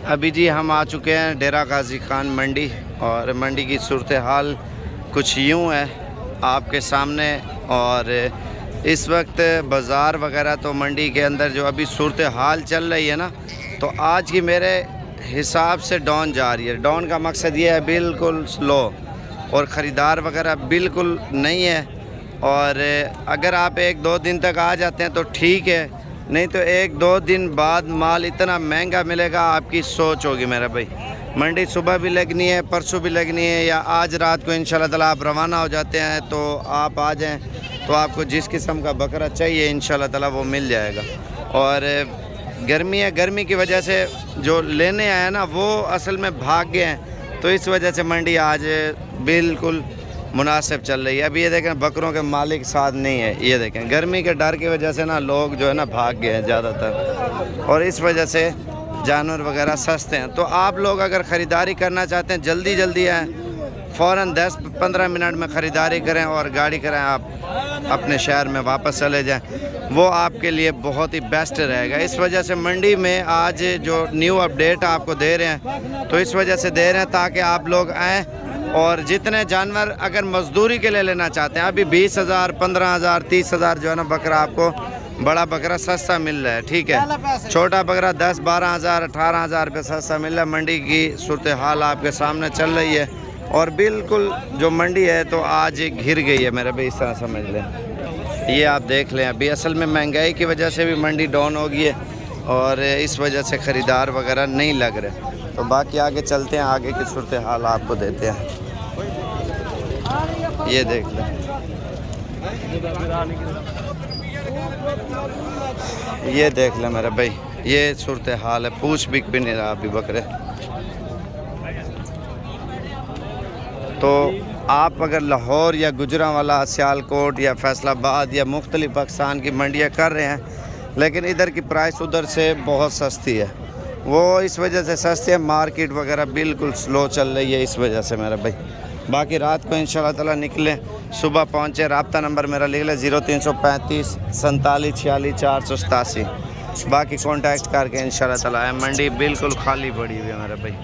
अभी जी हम आ चुके हैं डेरा गाजी खान मंडी, और मंडी की सूरत हाल कुछ यूँ है आपके सामने। और इस वक्त बाज़ार वगैरह तो मंडी के अंदर जो अभी सूरत हाल चल रही है ना, तो आज की मेरे हिसाब से डाउन जा रही है। डाउन का मकसद ये है बिल्कुल स्लो, और ख़रीदार वगैरह बिल्कुल नहीं है। और अगर आप 1-2 दिन तक आ जाते हैं तो ठीक है, नहीं तो 1-2 दिन बाद माल इतना महंगा मिलेगा, आपकी सोच होगी मेरा भाई। मंडी सुबह भी लगनी है, परसों भी लगनी है, या आज रात को इंशाल्लाह ताला आप रवाना हो जाते हैं तो आप आ जाएं, तो आपको जिस किस्म का बकरा चाहिए इंशाल्लाह ताला वो मिल जाएगा। और गर्मी है, गर्मी की वजह से जो लेने आए ना वो असल में भाग गए हैं, तो इस वजह से मंडी आज बिल्कुल मुनासिब चल रही है। अभी ये देखें बकरों के मालिक साथ नहीं है, ये देखें गर्मी के डर की वजह से ना लोग जो है ना भाग गए हैं ज़्यादातर, और इस वजह से जानवर वगैरह सस्ते हैं। तो आप लोग अगर ख़रीदारी करना चाहते हैं जल्दी जल्दी आएँ, फ़ौरन 10-15 मिनट में ख़रीदारी करें और गाड़ी करें, आप अपने शहर में वापस चले जाएं, वो आपके लिए बहुत ही बेस्ट रहेगा। इस वजह से मंडी में आज जो न्यू अपडेट आपको दे रहे हैं, तो इस वजह से दे रहे हैं ताकि आप लोग आएँ। और जितने जानवर अगर मजदूरी के लिए लेना चाहते हैं, अभी 20,000, 15,000, 30,000 जो है ना बकरा आपको बड़ा बकरा सस्ता मिल रहा है, ठीक है। छोटा बकरा 10-12,000, 18,000 रुपये सस्ता मिल रहा है। मंडी की सूरत हाल आपके सामने चल रही है, और बिल्कुल जो मंडी है तो आज घिर गई है मेरे भाई, इस तरह समझ लें। ये आप देख लें, अभी असल में महंगाई की वजह से भी मंडी डाउन हो गई है, और इस वजह से ख़रीदार वगैरह नहीं लग रहे। तो बाकी आगे चलते हैं, आगे की सूरत हाल आपको देते हैं। ये देख लें, ये देख लें मेरा भाई, ये सूरत हाल है। पूछ बिक भी नहीं रहा अभी बकरे। तो आप अगर लाहौर या गुजरांवाला, सियालकोट या फैसलाबाद या मुख्तलिफ पाकिस्तान की मंडियाँ कर रहे हैं, लेकिन इधर की प्राइस उधर से बहुत सस्ती है, वो इस वजह से सस्ती है। मार्केट वगैरह बिल्कुल स्लो चल रही है इस वजह से मेरा भाई। बाकी रात को इंशाल्लाह ताला निकलें, सुबह पहुँचे। रब्ता नंबर मेरा लिख लें 0335 47 46 487। बाकी कांटेक्ट करके इंशाल्लाह ताला है। मंडी बिल्कुल खाली पड़ी हुई है मेरा भाई,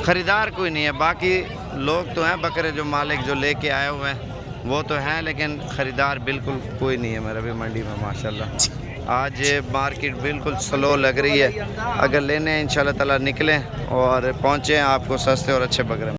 ख़रीदार कोई नहीं है। बाकी लोग तो हैं, बकरे जो मालिक जो लेके आए हुए हैं वो तो हैं, लेकिन ख़रीदार बिल्कुल कोई नहीं है मेरा भाई मंडी में माशाल्लाह। आज मार्केट बिल्कुल स्लो लग रही है। अगर लेने इंशाल्लाह ताला निकलें और पहुँचें, आपको सस्ते और अच्छे बकरे